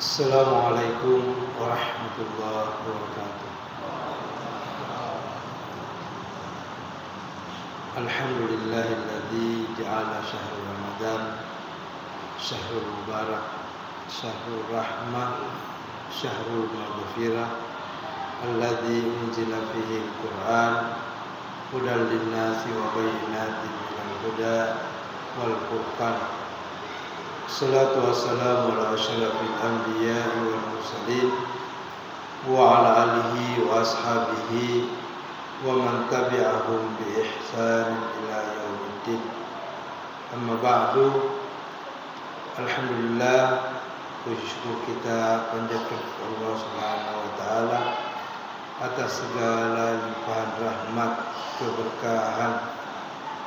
Assalamualaikum warahmatullahi wabarakatuh. Alhamdulillahilladzi ja'ala syahrul Ramadan syahrul mubarak, syahrul rahmah, syahrul maghfirah, alladzi unzila fihi al-Qur'an hudan lin-nasi wa bayyinatin minal huda wal furqan. Salatu wassalamu ala asyrafil anbiya'i wal mursalin wa ala alihi wa ashabihi wa man tabi'ahum bi ihsan ila yaumiddin. Amma ba'du. Alhamdulillah, puji syukur kita panjatkan kepada Allah Subhanahu wa taala atas segala limpahan rahmat keberkahan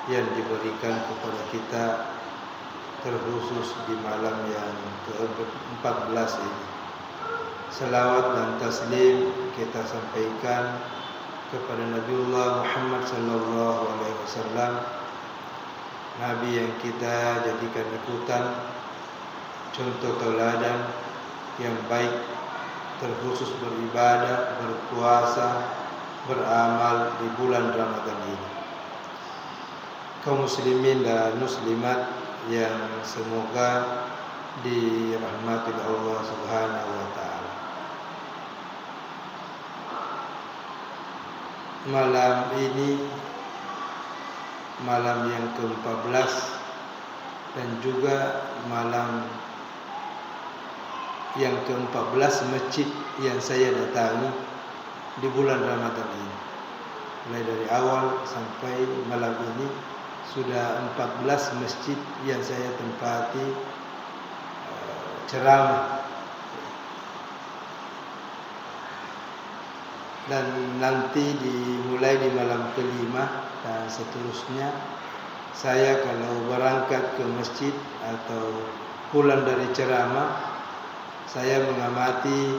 yang diberikan kepada kita, terkhusus di malam yang ke-14 ini. Salawat dan taslim kita sampaikan kepada Nabiullah Muhammad sallallahu alaihi wasallam, Nabi yang kita jadikan ikutan, contoh teladan yang baik, terkhusus beribadah, berpuasa, beramal di bulan Ramadan ini. Kaum muslimin dan muslimat yang semoga dirahmati Allah Subhanahu wa taala. Malam ini malam yang ke-14 dan juga malam yang ke-14 masjid yang saya datangi di bulan Ramadan ini. Mulai dari awal sampai malam ini sudah 14 masjid yang saya tempati ceramah. Dan nanti dimulai di malam kelima dan seterusnya, saya kalau berangkat ke masjid atau pulang dari ceramah, saya mengamati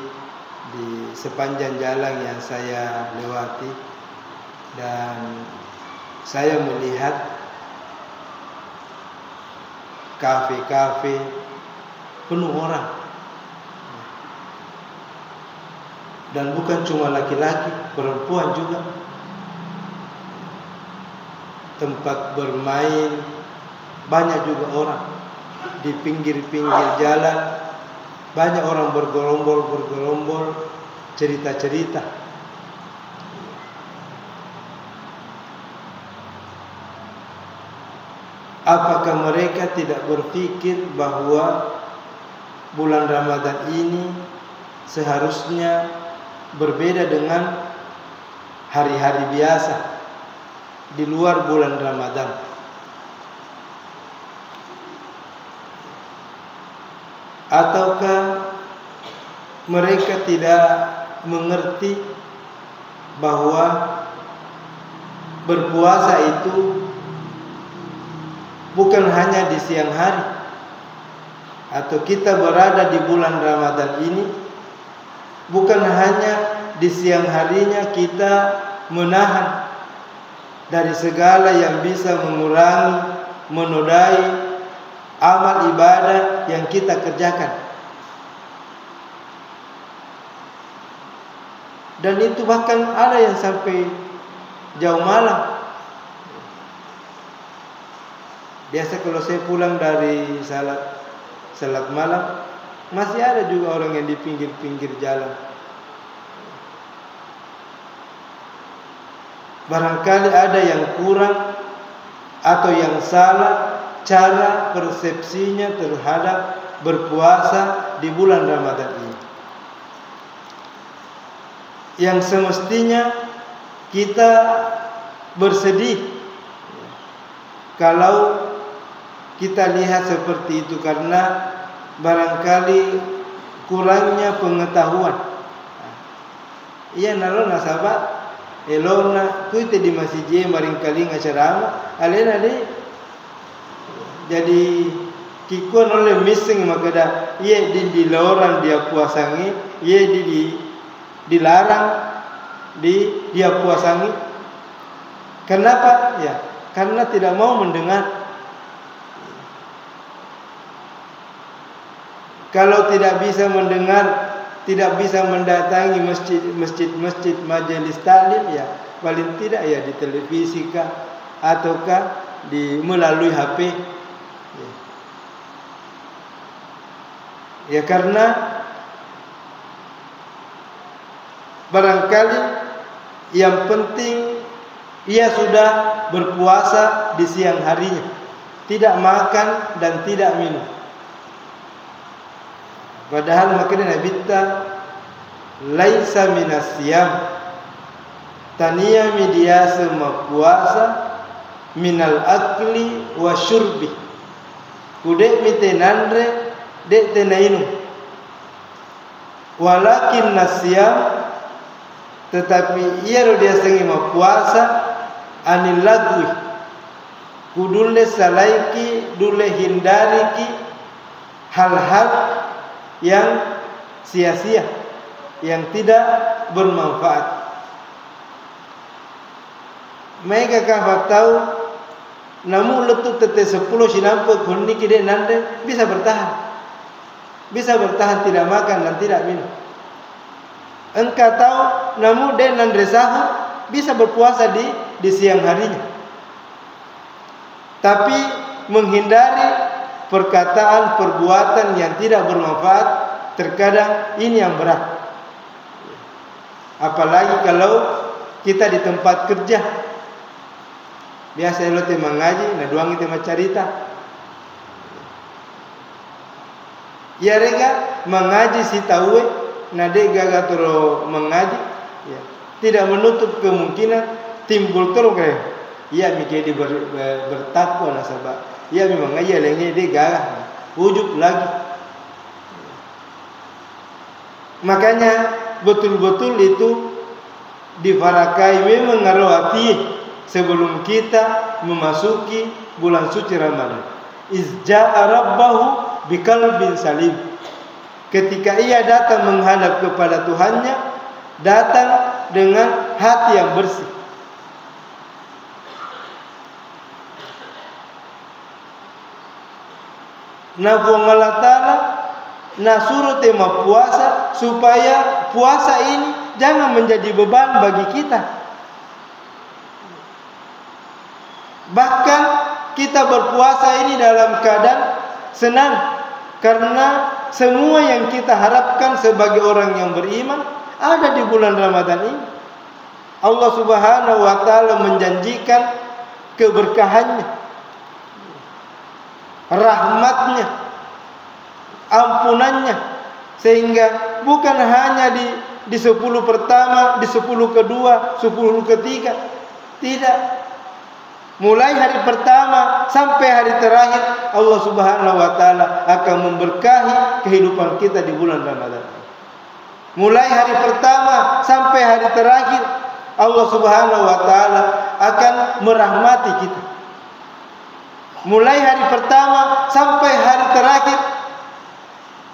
di sepanjang jalan yang saya lewati, dan saya melihat kafe-kafe penuh orang, dan bukan cuma laki-laki, perempuan juga. Tempat bermain banyak juga orang. Di pinggir-pinggir jalan banyak orang bergerombol cerita-cerita. Apakah mereka tidak berpikir bahwa bulan Ramadan ini seharusnya berbeda dengan hari-hari biasa di luar bulan Ramadan? Ataukah mereka tidak mengerti bahwa berpuasa itu bukan hanya di siang hari, atau kita berada di bulan Ramadan ini bukan hanya di siang harinya kita menahan dari segala yang bisa mengurangi, menodai amal ibadah yang kita kerjakan. Dan itu bahkan ada yang sampai jauh malam. Biasa kalau saya pulang dari salat malam, masih ada juga orang yang di pinggir-pinggir jalan. Barangkali ada yang kurang atau yang salah cara persepsinya terhadap berpuasa di bulan Ramadan ini, yang semestinya kita bersedih kalau kita lihat seperti itu, karena barangkali kurangnya pengetahuan. Iya nalona sahabat elona kuite di masjid maringkali ngacarama alena de jadi kikon oleh missing makada iya di loran dia puasangi, iya dilarang dia puasangi. Kenapa? Ya karena tidak mau mendengar. Kalau tidak bisa mendengar, tidak bisa mendatangi masjid majelis taklim, ya paling tidak ya di televisi kah, ataukah melalui HP. Ya karena barangkali yang penting ia sudah berpuasa di siang harinya, tidak makan dan tidak minum. Padahal makanya Nabi laisa minas siyam, tania media semua puasa minal akli wa syurbi. Kudek mitenandre dek tenainu. Walakin nasyam, tetapi ia dia sengi puasa anil lagwi. Kudule salaiki dule hindariki hal-hal yang sia-sia, yang tidak bermanfaat. Mereka kah tahu, namun letup tete 10 sinampe kuning kide nande bisa bertahan tidak makan dan tidak minum. Engkau tahu, namun dia nande sahur bisa berpuasa di siang harinya. Tapi menghindari perkataan, perbuatan yang tidak bermanfaat, terkadang ini yang berat. Apalagi kalau kita di tempat kerja. Biasa lo tema ngaji, nah doang tema carita. Ya rega mengaji si tahu, nah de gaga toro mengaji, ya. Tidak menutup kemungkinan timbul terus kayak, ya mikir di bertakwa nasabah. Ya memang aja lagi dia garah, ujub lagi. Makanya betul-betul itu difarakai memang ngaruh hati sebelum kita memasuki bulan suci Ramadan. Izja'a rabbahu biqalbin salim. Ketika ia datang menghadap kepada Tuhannya, datang dengan hati yang bersih. Nabuang Allah Ta'ala nasuruh tema puasa supaya puasa ini jangan menjadi beban bagi kita. Bahkan kita berpuasa ini dalam keadaan senang, karena semua yang kita harapkan sebagai orang yang beriman ada di bulan Ramadan ini. Allah Subhanahu wa Ta'ala menjanjikan keberkahannya, rahmatnya, ampunannya, sehingga bukan hanya di 10 pertama, di 10 kedua, 10 ketiga, tidak. Mulai hari pertama sampai hari terakhir, Allah Subhanahu wa Ta'ala akan memberkahi kehidupan kita di bulan Ramadan. Mulai hari pertama sampai hari terakhir, Allah Subhanahu wa Ta'ala akan merahmati kita. Mulai hari pertama sampai hari terakhir,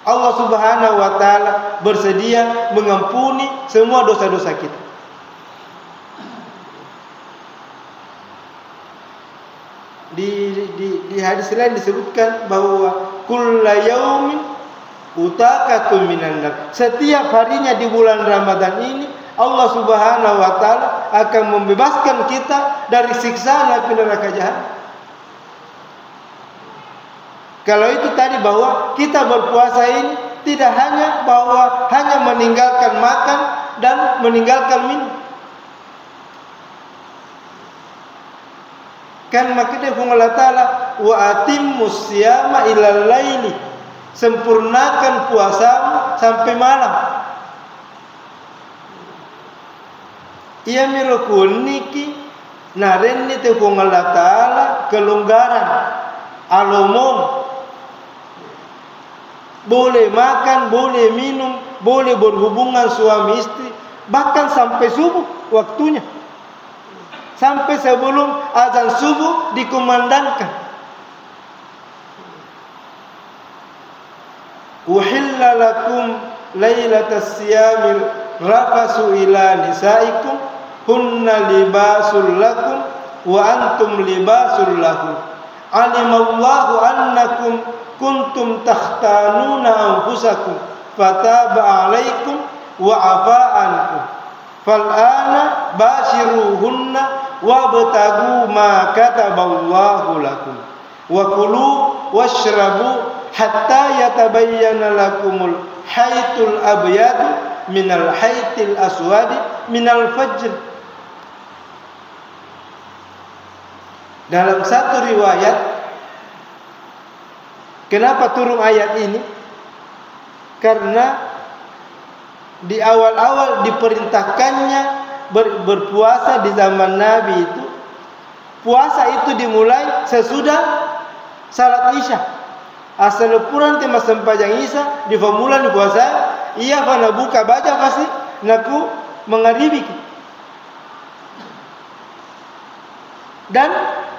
Allah Subhanahu wa Ta'ala bersedia mengampuni semua dosa-dosa kita. Di hadis lain disebutkan bahwa kulla yaumin utaqatun minan nar. Setiap harinya di bulan Ramadan ini Allah Subhanahu wa Ta'ala akan membebaskan kita dari siksaan api neraka jahanam. Kalau itu tadi bahwa kita berpuasa ini tidak hanya bahwa hanya meninggalkan makan dan meninggalkan minum. Kan makanya Allah Ta'ala wa atimmus siyama ilal laili, sempurnakan puasamu sampai malam. Ia mirukun niki narenni te Allah Ta'ala kelonggaran alomong. Boleh makan, boleh minum, boleh berhubungan suami istri, bahkan sampai subuh waktunya. Sampai sebelum azan subuh dikumandangkan. Uhilla lakum lailatas siyamil rafasu ila nisaikum hunna libasul lakum wa antum libasul lahum. Alimallahu annakum kuntum takhtanuna anfusakum fataba 'alaikum wa 'afa ankum fal'ana bashiruhunna wabtagu ma kataballahu lakum wa kulu washrabu hatta yatabayyana lakumul haytul abyad minal haytil aswad minal fajr. Dalam satu riwayat, kenapa turun ayat ini? Karena di awal-awal diperintahkannya berpuasa di zaman Nabi itu, puasa itu dimulai sesudah salat Isya. Asal puran tema sempajang Isya di formulan di puasa, ia pada buka baca pasti naku mengaribi. Dan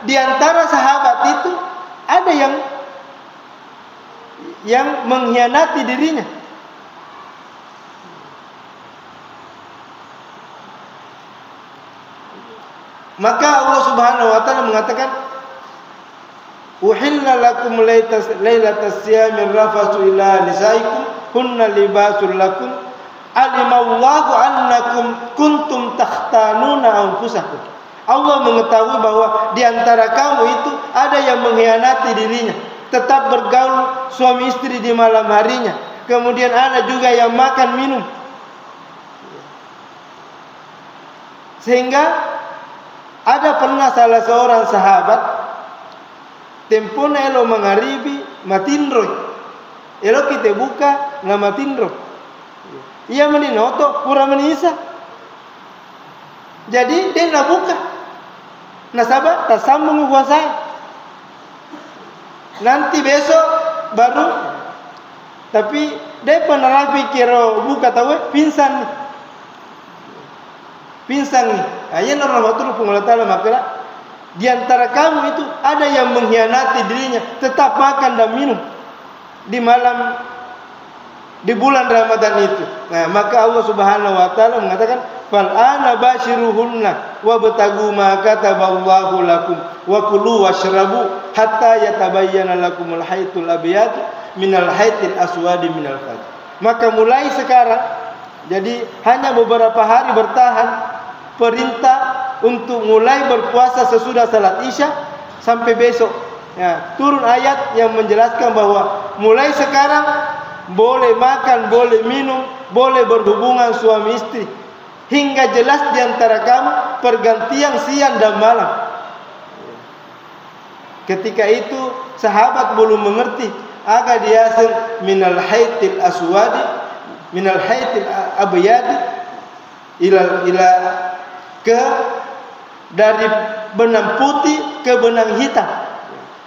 di antara sahabat itu ada yang mengkhianati dirinya. Maka Allah Subhanahu wa taala mengatakan, "Uhilla lakum lailatas siyamir rafatsu ila nisaikum hunna libasul lakum alimallahu annakum kuntum takhtanuna anfusakum." Allah mengetahui bahwa di antara kamu itu ada yang mengkhianati dirinya, tetap bergaul suami istri di malam harinya. Kemudian ada juga yang makan minum. Sehingga ada pernah salah seorang sahabat tempona elo mangaribi matindroy. Elo kita buka na matindro. Ia meninoto pura menisa. Jadi dia nak buka. Nasabah tak sambung puasa. Nanti besok baru. Tapi dia pernah pikir buka tahu pingsan. Pingsan nih. Ayat Rahmatullah Ta'ala maka di antara kamu itu ada yang mengkhianati dirinya, tetap makan dan minum di malam di bulan Ramadan itu. Nah, maka Allah Subhanahu wa taala mengatakan, "Fal ana bashiruhunna wabtagu ma kataballahu lakum wa kulu washrabu hatta yatabayyana lakumul haytul abyad minal haytil aswadi minal fajr." Maka mulai sekarang, jadi hanya beberapa hari bertahan perintah untuk mulai berpuasa sesudah salat Isya sampai besok. Ya, turun ayat yang menjelaskan bahwa mulai sekarang boleh makan, boleh minum, boleh berhubungan suami istri, hingga jelas di antara kamu pergantian siang dan malam. Ketika itu sahabat belum mengerti, aga diasir minal haytil aswadi minal haytil abyadi ila ke dari benang putih ke benang hitam.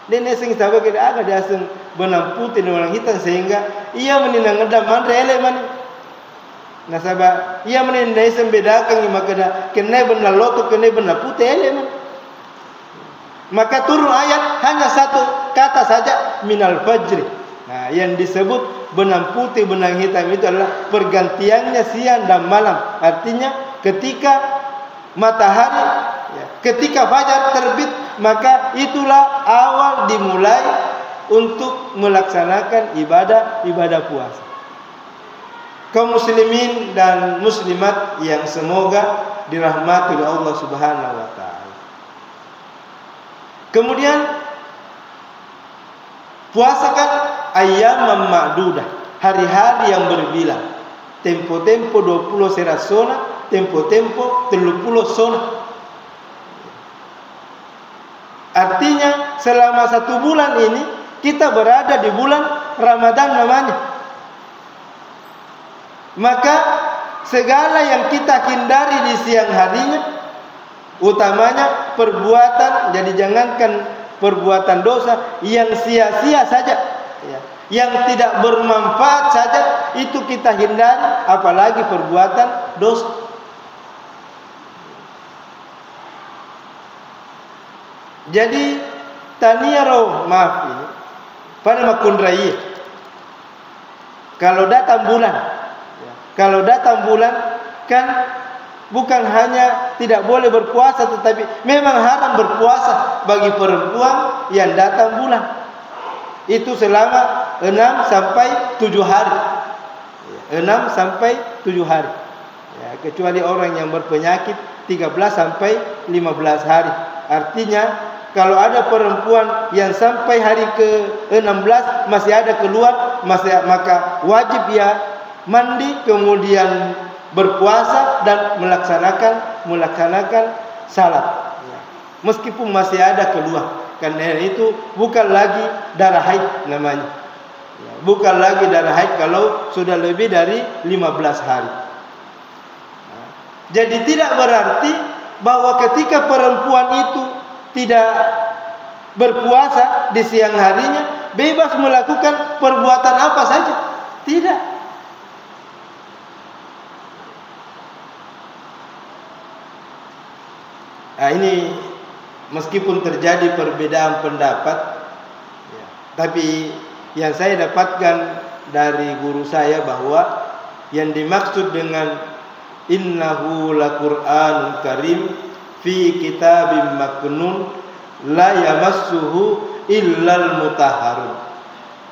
Dan sing sahabat kita aga diasir benang putih dan benang hitam sehingga ia meninang ngedam mandre eleman. Nasaba ia menindai sembedakan maka kena benang lotok kena benang putih eleman. Maka turun ayat hanya satu kata saja minal fajri. Nah, yang disebut benang putih benang hitam itu adalah pergantiannya siang dan malam. Artinya ketika matahari, ketika fajar terbit, maka itulah awal dimulai untuk melaksanakan ibadah puasa. Kaum muslimin dan muslimat yang semoga dirahmati oleh Allah Subhanahu wa taala. Kemudian puasakan ayyam ma'dudah, hari-hari yang berbilang. Tempo-tempo 20 serasona, tempo-tempo 30 sona. Artinya selama 1 bulan ini kita berada di bulan Ramadan namanya. Maka segala yang kita hindari di siang harinya, utamanya perbuatan, jadi jangankan perbuatan dosa yang sia-sia saja, yang tidak bermanfaat saja, itu kita hindari, apalagi perbuatan dosa. Jadi taniyaro maaf ini pada makundrai. Kalau datang bulan kan bukan hanya tidak boleh berpuasa, tetapi memang haram berpuasa bagi perempuan yang datang bulan. Itu selama 6 sampai 7 hari. 6 sampai 7 hari. Ya, kecuali orang yang berpenyakit 13 sampai 15 hari. Artinya kalau ada perempuan yang sampai hari ke-16 masih ada keluar, maka wajib ia mandi, kemudian berpuasa dan melaksanakan salat. Ya. Meskipun masih ada keluar, karena itu bukan lagi darah haid namanya. Ya, bukan lagi darah haid kalau sudah lebih dari 15 hari. Nah, jadi tidak berarti bahwa ketika perempuan itu tidak berpuasa di siang harinya bebas melakukan perbuatan apa saja. Tidak. Nah, ini meskipun terjadi perbedaan pendapat, ya, tapi yang saya dapatkan dari guru saya bahwa yang dimaksud dengan innahu laqur'anun karim fi kitabim maknun la yamassuhu illal mutahharun.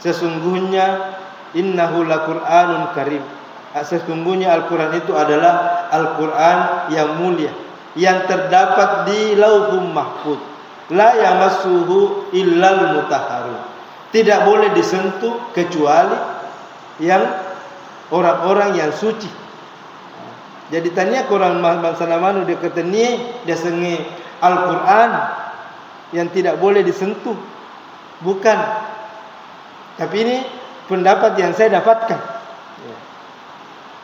Sesungguhnya innahu laqur'anun karim. Sesungguhnya Al-Qur'an itu adalah Al-Qur'an yang mulia, yang terdapat di Lauhul Mahfuz. La yamassuhu illal mutahharun. Tidak boleh disentuh kecuali yang orang-orang yang suci. Jadi tanya korang bangsa namanu dia keteni dia sengi Al-Quran yang tidak boleh disentuh. Bukan. Tapi ini pendapat yang saya dapatkan.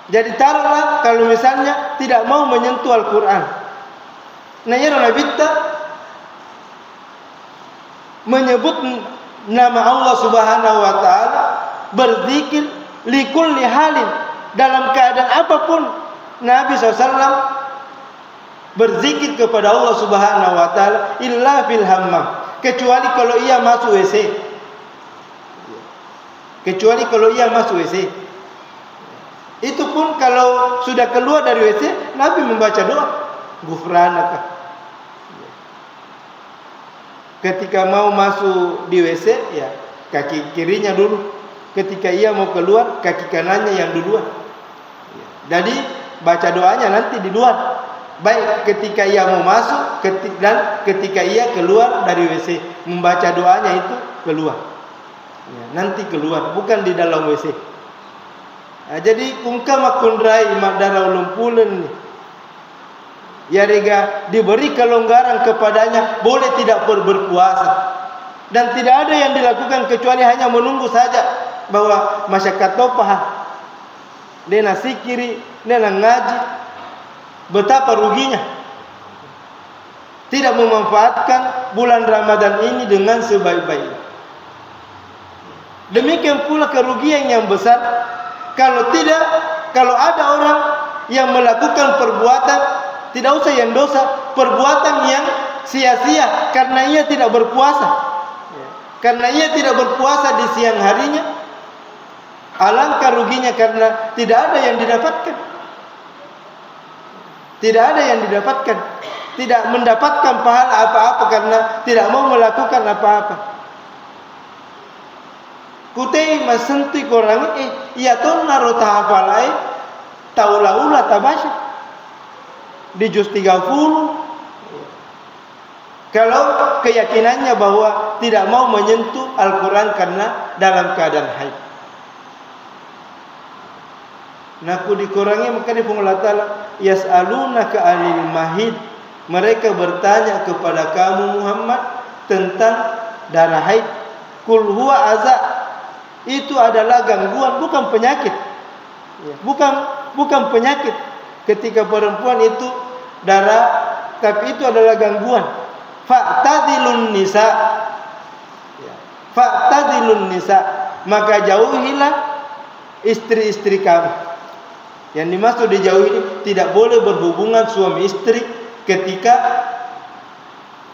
Jadi taruhlah kalau misalnya tidak mau menyentuh Al-Quran. Nanya Nabi kita menyebut nama Allah Subhanahu wa taala, berzikir likulli halin, dalam keadaan apapun. Nabi SAW berzikir kepada Allah Subhanahu wa taala illa fil hammam, kecuali kalau ia masuk WC. Kecuali kalau ia masuk WC. Itu pun kalau sudah keluar dari WC, Nabi membaca doa ghufranaka. Ketika mau masuk di WC, ya kaki kirinya dulu. Ketika ia mau keluar, kaki kanannya yang duluan. Jadi baca doanya nanti di luar. Baik ketika ia mau masuk dan ketika ia keluar dari WC, membaca doanya itu keluar. Ya, nanti keluar, bukan di dalam WC. Nah, jadi kungkama kundrai madara ulumpulen ya rega diberi kelonggaran kepadanya, boleh tidak berpuasa. Dan tidak ada yang dilakukan kecuali hanya menunggu saja bahwa masyarakat topah dia nasi kiri, dia ngaji, betapa ruginya tidak memanfaatkan bulan Ramadan ini dengan sebaik-baiknya. Demikian pula kerugian yang besar kalau ada orang yang melakukan perbuatan, tidak usah yang dosa, perbuatan yang sia-sia karena ia tidak berpuasa. Karena ia tidak berpuasa di siang harinya, alangkah ruginya karena tidak ada yang didapatkan. Tidak ada yang didapatkan. Tidak mendapatkan pahala apa-apa karena tidak mau melakukan apa-apa. Kutei masenti korang ia ton naro tahafalai taula-ula tabasya di juz 30. Kalau keyakinannya bahwa tidak mau menyentuh Al-Quran karena dalam keadaan haid. Naku dikurangi maka di Allah Ta'ala yas'alunaka 'anil mahid. Mereka bertanya kepada kamu Muhammad tentang darah haid. Kul huwa adza. Itu adalah gangguan, bukan penyakit. Bukan penyakit. Ketika perempuan itu darah, tapi itu adalah gangguan. Fa'tadilun nisa. Fa'tadilun nisa. Maka jauhilah istri-istri kamu. Yang dimaksud dijauhi, tidak boleh berhubungan suami istri ketika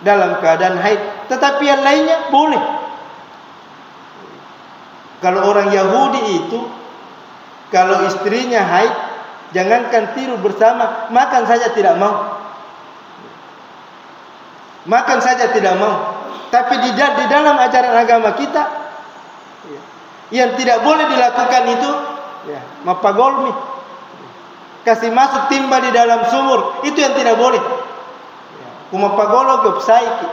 dalam keadaan haid. Tetapi yang lainnya boleh. Kalau orang Yahudi itu, kalau istrinya haid, jangankan tidur bersama, makan saja tidak mau. Makan saja tidak mau. Tapi di dalam ajaran agama kita, Ya. Yang tidak boleh dilakukan itu ya, mapagolmi. Kasih masuk timba di dalam sumur, itu yang tidak boleh. Ya. Kumapagolo ke opsaiki.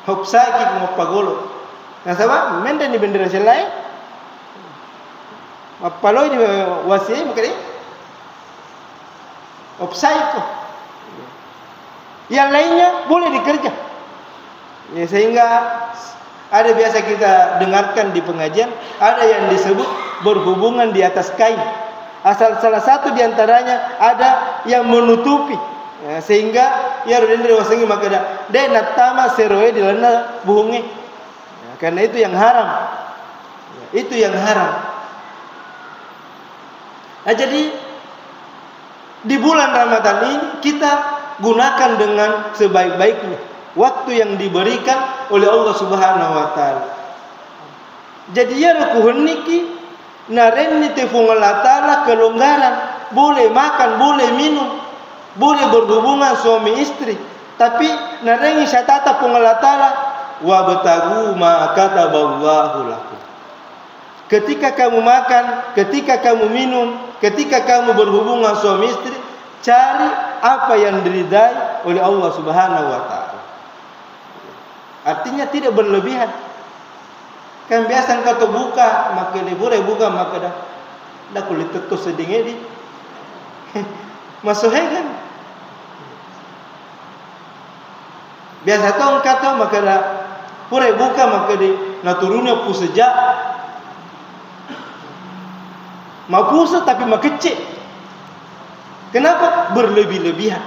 Opsaiki kumapagolo. Nah, sama menda ni bendera selai. Mapalo ini wasiai makanya. Opsaiko. Yang lainnya boleh dikerja. Ya, sehingga ada biasa kita dengarkan di pengajian, ada yang disebut berhubungan di atas kain. Asal salah satu diantaranya ada yang menutupi, ya, sehingga ya rodende wasengi makada de natama seroe di lana buhungi, ya, karena itu yang haram, ya, itu yang haram. Nah, jadi di bulan Ramadan ini kita gunakan dengan sebaik-baiknya waktu yang diberikan oleh Allah Subhanahu wa taala. Jadi ya rukuhuniki narenni tefung Allah taala kelonggaran, boleh makan, boleh minum, boleh berhubungan suami istri, tapi narengi syatata pung Allah taala wa batagu ma kataballahu lakum. Ketika kamu makan, ketika kamu minum, ketika kamu berhubungan suami istri, cari apa yang diridai oleh Allah Subhanahu wa taala. Artinya tidak berlebihan. Kan biasa kau buka, maka boleh buka maka dah kulit tetu sedingin di masuk kan. Biasa tu kata maka dah boleh buka maka di naturunnya pusejak. Mapusa tapi makecek. Kenapa berlebih-lebihan?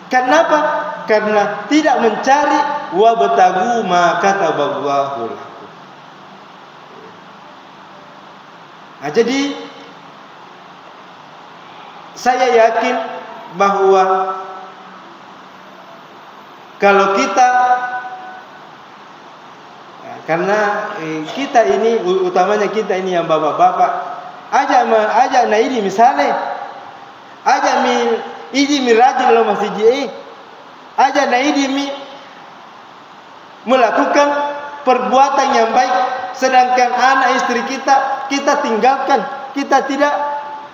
Kenapa? Karena tidak mencari wa batagu ma kataballahu lakum. Nah, jadi saya yakin bahwa kalau kita ya, karena kita ini utamanya kita ini yang bapak-bapak aja na ini misalnya aja mi ini mi rajin lo masih je aja na ini mi melakukan perbuatan yang baik, sedangkan anak istri kita tinggalkan, kita tidak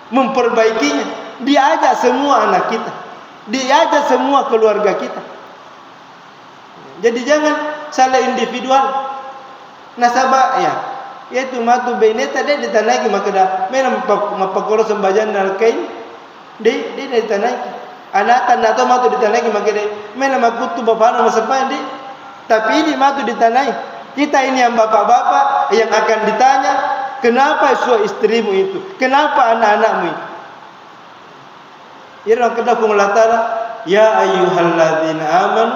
memperbaikinya. Diajak semua anak kita, diajak semua keluarga kita. Jadi jangan salah individual. Nasabah ya, yaitu matu beneta dia ditanai maka dah menam mapakoro sembajan nalkain dia ditanai. Anak tanda tu matu ditanai maka dia menam akutu bapa nama sepan dia. Tapi ini matu ditanai. Kita ini yang bapak-bapak yang akan ditanya, kenapa suami istrimu itu? Kenapa anak-anakmu itu? Ya Allah kata Allah Ta'ala, ya ayyuhalladzina aman,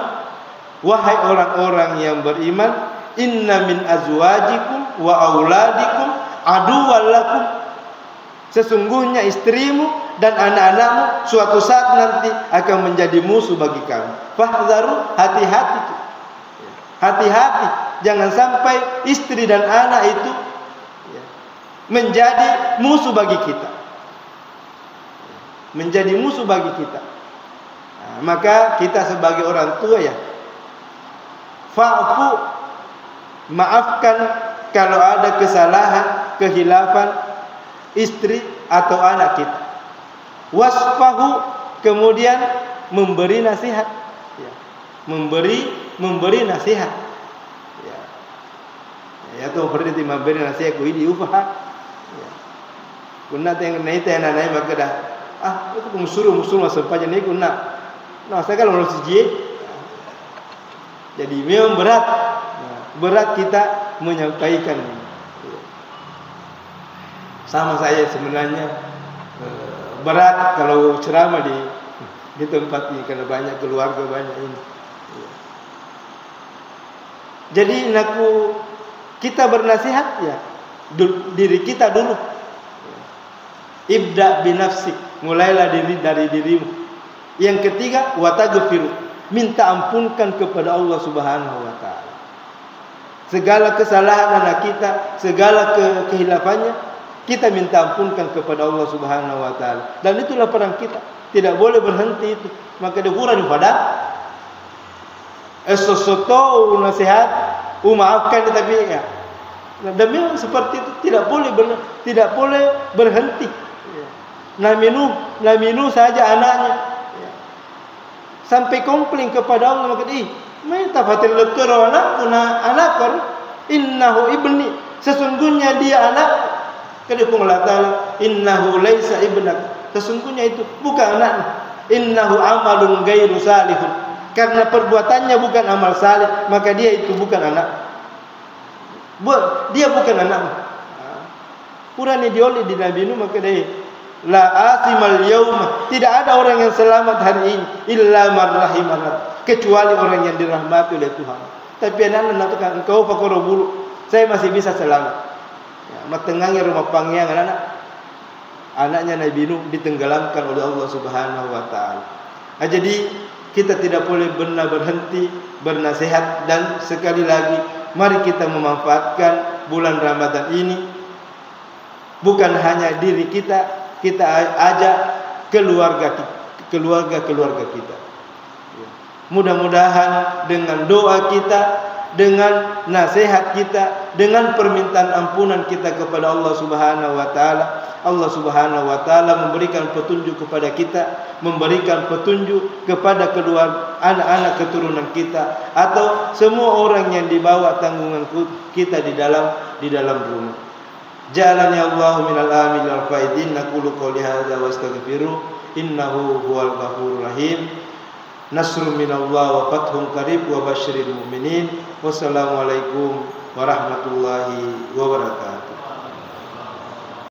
wahai orang-orang yang beriman, inna min azwajikum wa auladikum aduwwan lakum. Sesungguhnya istrimu dan anak-anakmu suatu saat nanti akan menjadi musuh bagi kamu. Fahdharu, hati-hati. Hati-hati, jangan sampai istri dan anak itu menjadi musuh bagi kita. Menjadi musuh bagi kita. Nah, maka kita sebagai orang tua ya, fa'fu, maafkan kalau ada kesalahan, kehilafan istri atau anak kita. Wasfahu, kemudian memberi nasihat. Ya. Memberi nasihat. Ya tu berarti memberi nasihat ku ini upah. Ya. Kuna teng naik teng nanai maka dah itu musuh masuk saja ni kuna. Nah saya kalau harus siji. Jadi memang berat kita menyampaikan. Sama saya sebenarnya berat kalau ceramah di tempat ini karena banyak keluarga banyak ini. Jadi kita bernasihat ya diri kita dulu. Ibda binafsik, mulailah dari dirimu. Yang ketiga wataghfiru, minta ampunkan kepada Allah Subhanahu wa taala. Segala kesalahan anak kita, segala kehilafannya kita minta ampunkan kepada Allah Subhanahu wa taala. Dan itulah peran kita. Tidak boleh berhenti itu. Maka dikurangi pada esosoto nasihat, maafkan tapi ya. Nah, dan memang seperti itu tidak boleh berhenti. Nabi Nuh saja anaknya sampai komplain kepada Allah, maka tafatil lekero anakor innahu ibni, sesungguhnya dia anak. Kedua Allah Ta'ala, innahu laisa ibnak, sesungguhnya itu bukan anak. Innahu amalun ghairu salihun, karena perbuatannya bukan amal saleh, maka dia itu bukan anak. Dia bukan anak. Purani dioli di Nabi Nuh, maka dia la asimal yauma, tidak ada orang yang selamat hari ini illa man rahimanat, kecuali orang yang dirahmati oleh Tuhan. Tapi anak-anak mengatakan engkau fakoro bulu, saya masih bisa selamat. Matengahnya rumah panggian anaknya Nabi Nuh ditenggelamkan oleh Allah Subhanahu wa taala. Jadi kita tidak boleh pernah berhenti bernasihat, dan sekali lagi mari kita memanfaatkan bulan Ramadan ini bukan hanya diri kita ajak keluarga kita. Mudah-mudahan dengan doa kita, dengan nasihat kita, dengan permintaan ampunan kita kepada Allah Subhanahu wa taala, Allah Subhanahu wa taala memberikan petunjuk kepada kita, memberikan petunjuk kepada kedua anak-anak keturunan kita, atau semua orang yang dibawa tanggungan kita di dalam rumah. Jalani Allah minal amin wal faidin. Naqulu qouli hadza wa astaghfiru innahu huwal ghafurur rahim. Nasrun minallah wa fathun qarib wa basyiril mu'minin. Wassalamualaikum warahmatullahi wabarakatuh.